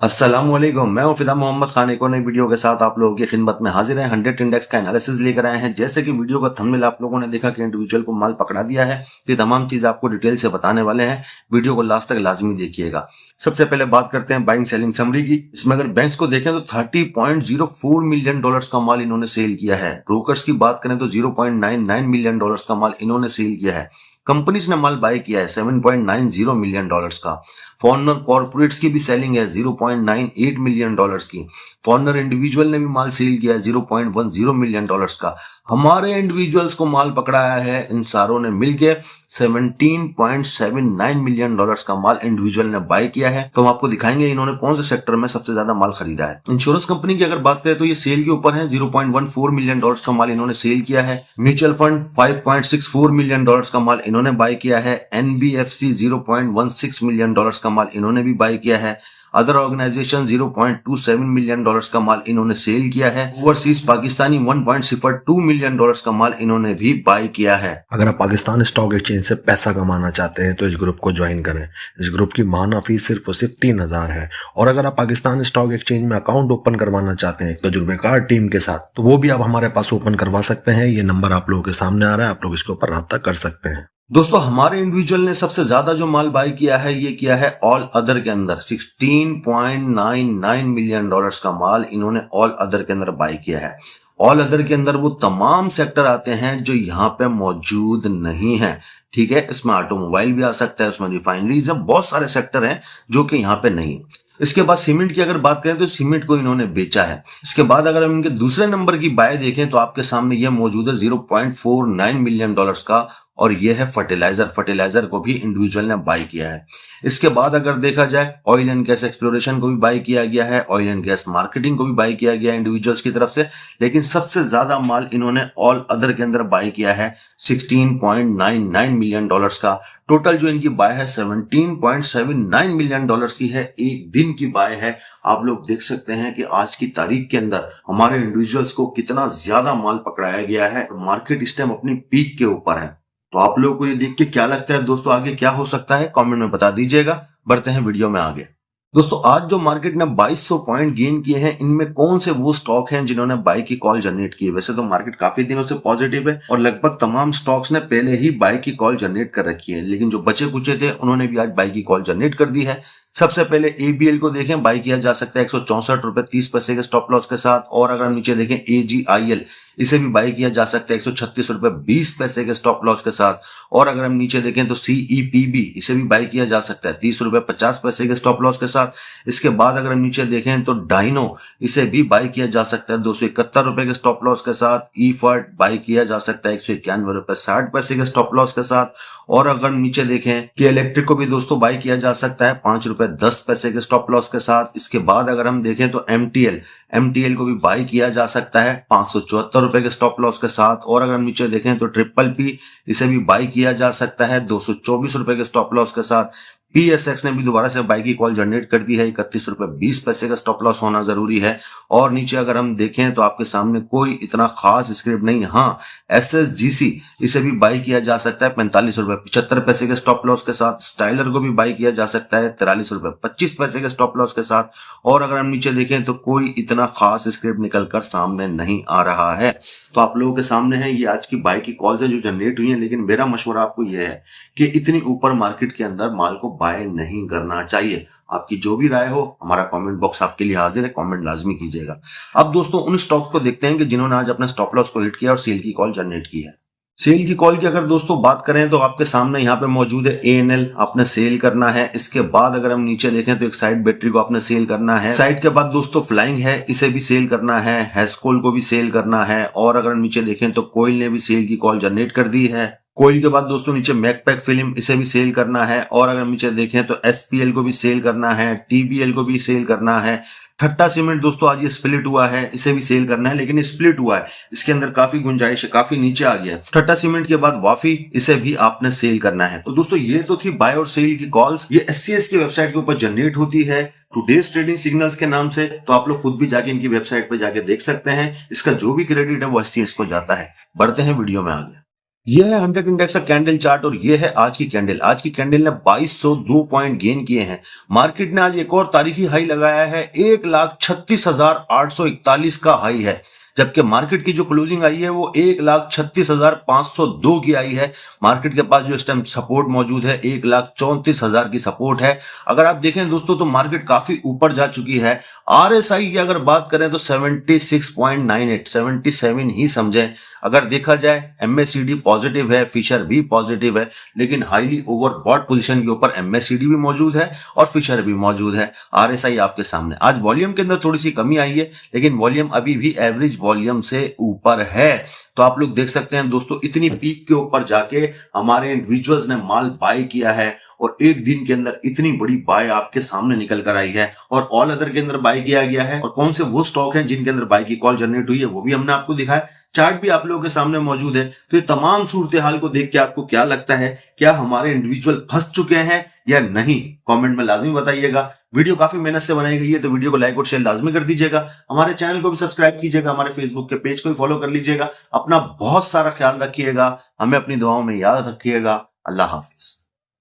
अस्सलामुअलैकुम, मैं हूं फिदा मोहम्मद खान। एक और नई वीडियो के साथ आप लोगों की खिदमत में हाजिर है। 100 इंडेक्स का एनालिसिस लेकर आए हैं। जैसे कि वीडियो का थंबनेल आप लोगों ने देखा कि इंडिविजुअल को माल पकड़ा दिया है, तो ये तमाम चीज आपको डिटेल से बताने वाले हैं। वीडियो को लास्ट तक लाजमी देखिएगा। सबसे पहले बात करते हैं बाइंग सेलिंग समरी की। इसमें अगर बैंक्स को देखें तो $30.04 मिलियन का माल इन्होंने सेल किया है। ब्रोकर्स की बात करें तो $0.99 मिलियन का माल इन्होंने सेल किया है। कंपनीज ने माल बाय किया है $7.90 मिलियन का। फॉरनर कॉर्पोरेट्स की भी सेलिंग है $0.98 मिलियन की। फॉरनर इंडिविजुअल ने भी माल सेल किया है $0.10 मिलियन का। हमारे इंडिविजुअल्स को माल पकड़ाया है इन सारों ने मिलकर $17.79 मिलियन का माल इंडिविजुअल ने बाय किया है। तो हम आपको दिखाएंगे इन्होंने कौन से सेक्टर में सबसे ज्यादा माल खरीदा है। इंश्योरेंस कंपनी की अगर बात करें तो ये सेल के ऊपर है। $0.14 मिलियन का माल इन्होंने सेल किया है। म्यूचुअल फंड $5.64 मिलियन का माल इन्होंने बाय किया है। एनबीएफसी $0.16 मिलियन का माल इन्होंने भी बाय किया है। अदर ऑर्गेनाइजेशन $0.27 मिलियन का माल इन्होंने सेल किया है। ओवरसीज पाकिस्तानी $1.02 मिलियन का माल इन्होंने भी बाय किया है। अगर आप पाकिस्तान स्टॉक एक्सचेंज से पैसा कमाना चाहते हैं तो इस ग्रुप को ज्वाइन करें। इस ग्रुप की माहाना फीस सिर्फ और सिर्फ 3,000 है। और अगर आप पाकिस्तान स्टॉक एक्सचेंज में अकाउंट ओपन करवाना चाहते हैं तजुर्बेकार टीम के साथ, तो वो भी आप हमारे पास ओपन करवा सकते हैं। ये नंबर आप लोगों के सामने आ रहा है, आप लोग इसके ऊपर राब्ता कर सकते हैं। दोस्तों, हमारे इंडिविजुअल ने सबसे ज्यादा जो माल बाय किया है ये किया है ऑल अदर के अंदर। $16.99 मिलियन का माल इन्होंने ऑल अदर के अंदर बाय किया है। ऑल अदर के अंदर वो तमाम सेक्टर आते हैं जो यहाँ पे मौजूद नहीं है। ठीक है, इसमें ऑटोमोबाइल भी आ सकता है, उसमें रिफाइनरीज है, बहुत सारे सेक्टर हैं जो कि यहाँ पे नहीं है। इसके बाद सीमेंट की अगर बात करें तो सीमेंट को इन्होंने बेचा है। इसके बाद अगर हम इनके दूसरे नंबर की बाय देखें तो आपके सामने यह मौजूद है $0.49 मिलियन का, और यह है फर्टिलाइजर। फर्टिलाइजर को भी इंडिविजुअल ने बाय किया है। इसके बाद अगर देखा जाए ऑयल एंड गैस एक्सप्लोरेशन को भी बाय किया गया है, ऑयल एंड गैस मार्केटिंग को भी बाय किया गया है इंडिविजुअल्स की तरफ से। लेकिन सबसे ज्यादा माल इन्होंने ऑल अदर के अंदर बाय किया है $16.99 मिलियन का। टोटल जो इनकी बाय है $17.79 मिलियन की है। एक दिन की बाय है। आप लोग देख सकते हैं कि आज की तारीख के अंदर हमारे इंडिविजुअल्स को कितना ज्यादा माल पकड़ाया गया है। मार्केट इस टाइम अपनी पीक के ऊपर है। तो आप लोगों को ये देख के क्या लगता है दोस्तों, आगे क्या हो सकता है कमेंट में बता दीजिएगा। बढ़ते हैं वीडियो में आगे। दोस्तों, आज जो मार्केट ने 2200 पॉइंट गेन किए हैं, इनमें कौन से वो स्टॉक हैं जिन्होंने बाय की कॉल जनरेट की है। वैसे तो मार्केट काफी दिनों से पॉजिटिव है और लगभग तमाम स्टॉक्स ने पहले ही बाय की कॉल जनरेट कर रखी है, लेकिन जो बचे कुचे थे उन्होंने भी आज बाय की कॉल जनरेट कर दी है। सबसे पहले एबीएल को देखें, बाय किया जा सकता है ₹164.30 के स्टॉप लॉस के साथ। और अगर हम नीचे देखें एजीआईएल, इसे भी बाय किया जा सकता है ₹136.20 के स्टॉप लॉस के साथ। और अगर हम नीचे देखें तो सीईपीबी, इसे भी बाय किया जा सकता है ₹30.50 के स्टॉप लॉस के साथ। इसके बाद अगर हम नीचे देखें तो डाइनो, इसे भी बाय किया जा सकता है ₹271 के स्टॉप लॉस के साथ। ईफर्ट बाय किया जा सकता है ₹191.60 के स्टॉप लॉस के साथ। और अगर नीचे देखें कि इलेक्ट्रिक को भी दोस्तों बाय किया जा सकता है ₹5.10 के स्टॉप लॉस के साथ। इसके बाद अगर हम देखें तो एमटीएल को भी बाय किया जा सकता है ₹574 के स्टॉप लॉस के साथ। और अगर नीचे देखें तो ट्रिपल पी, इसे भी बाय किया जा सकता है ₹224 के स्टॉप लॉस के साथ। पीएसएक्स ने भी दोबारा से बाय की कॉल जनरेट कर दी है, ₹31.20 का स्टॉप लॉस होना जरूरी है। और नीचे अगर हम देखें तो आपके सामने कोई इतना खास स्क्रिप्ट नहीं। हाँ, एसएसजीसी, इसे भी बाय किया जा सकता है ₹45.75 के स्टॉप लॉस के साथ। स्टाइलर को भी बाय किया जा सकता है ₹43.25 के स्टॉप लॉस के साथ। और अगर हम नीचे देखें तो कोई इतना खास स्क्रिप्ट निकलकर सामने नहीं आ रहा है। तो आप लोगों के सामने है ये आज की बाय की कॉल से जो जनरेट हुई है। लेकिन मेरा मशवरा आपको यह है कि इतनी ऊपर मार्केट के अंदर माल को बाय नहीं करना चाहिए। आपकी जो भी राय हो, हमारा कमेंट बॉक्स आपके लिए हाजिर है, कमेंट लाजमी कीजिएगा। अब दोस्तों उन स्टॉक्स को देखते हैं कि जिन्होंने आज अपने स्टॉप लॉस को हिट किया और सेल की कॉल जनरेट की है। सेल की कॉल की अगर दोस्तों बात करें तो आपके सामने यहाँ पे मौजूद है एएनएल, आपने सेल करना है। इसके बाद अगर हम नीचे देखें तो एक साइड बैटरी को आपने सेल करना है। साइड के बाद दोस्तों फ्लाइंग है, इसे भी सेल करना है। हेस्कोल को भी सेल करना है। और अगर हम नीचे देखें तो कोयल ने भी सेल की कॉल जनरेट कर दी है। कोयल के बाद दोस्तों नीचे मैकपैक फिल्म, इसे भी सेल करना है। और अगर नीचे देखें तो एसपीएल को भी सेल करना है। टीबीएल को भी सेल करना है। ठट्टा सीमेंट दोस्तों आज ये स्प्लिट हुआ है, इसे भी सेल करना है, लेकिन स्प्लिट हुआ है, इसके अंदर काफी गुंजाइश है, काफी नीचे आ गया है। ठट्टा सीमेंट के बाद वाफी, इसे भी आपने सेल करना है। तो दोस्तों ये तो थी बाय और सेल की कॉल्स। ये एससीएस की वेबसाइट के ऊपर जनरेट होती है टुडेज ट्रेडिंग सिग्नल्स के नाम से। तो आप लोग खुद भी जाके इनकी वेबसाइट पे जाके देख सकते हैं। इसका जो भी क्रेडिट है वो एससीएस को जाता है। बढ़ते हैं वीडियो में आगे। यह है 100 इंडेक्स का कैंडल चार्ट और यह है आज की कैंडल। आज की कैंडल ने 2202 पॉइंट गेन किए हैं। मार्केट ने आज एक और तारीखी हाई लगाया है, 1,36,841 का हाई है, जबकि मार्केट की जो क्लोजिंग आई है वो 1,36,502 की आई है। मार्केट के पास जो इस टाइम सपोर्ट मौजूद है 1,34,000 की सपोर्ट है। अगर आप देखें दोस्तों तो मार्केट काफी ऊपर जा चुकी है। RSI की अगर बात करें तो 76.98, 77 ही समझें। अगर देखा जाए MACD पॉजिटिव है, फिशर भी पॉजिटिव है, लेकिन हाईली ओवरबॉट पोजीशन के ऊपर MACD भी मौजूद है और फिशर भी मौजूद है। RSI आपके सामने। आज वॉल्यूम के अंदर थोड़ी सी कमी आई है, लेकिन वॉल्यूम अभी भी एवरेज वॉल्यूम से ऊपर है। तो आप लोग देख सकते हैं दोस्तों, इतनी पीक के ऊपर जाके हमारे इंडिविजुअल्स ने माल बाय किया है और एक दिन के अंदर इतनी बड़ी बाय आपके सामने निकल कर आई है। और ऑल अदर के अंदर बाय किया गया है और कौन से वो स्टॉक हैं जिनके अंदर बाय की कॉल जनरेट हुई है वो भी हमने आपको दिखाया। चार्ट भी आप लोगों के सामने मौजूद है। तो ये तमाम सूरत हाल को देख के आपको क्या लगता है, क्या हमारे इंडिविजुअल फंस चुके हैं या नहीं? कमेंट में लाजमी बताइएगा। वीडियो काफी मेहनत से बनाई गई है, तो वीडियो को लाइक और शेयर लाजमी कर दीजिएगा। हमारे चैनल को भी सब्सक्राइब कीजिएगा, हमारे फेसबुक के पेज को भी फॉलो कर लीजिएगा। अपना बहुत सारा ख्याल रखिएगा, हमें अपनी दुआओं में याद रखिएगा। अल्लाह हाफिज।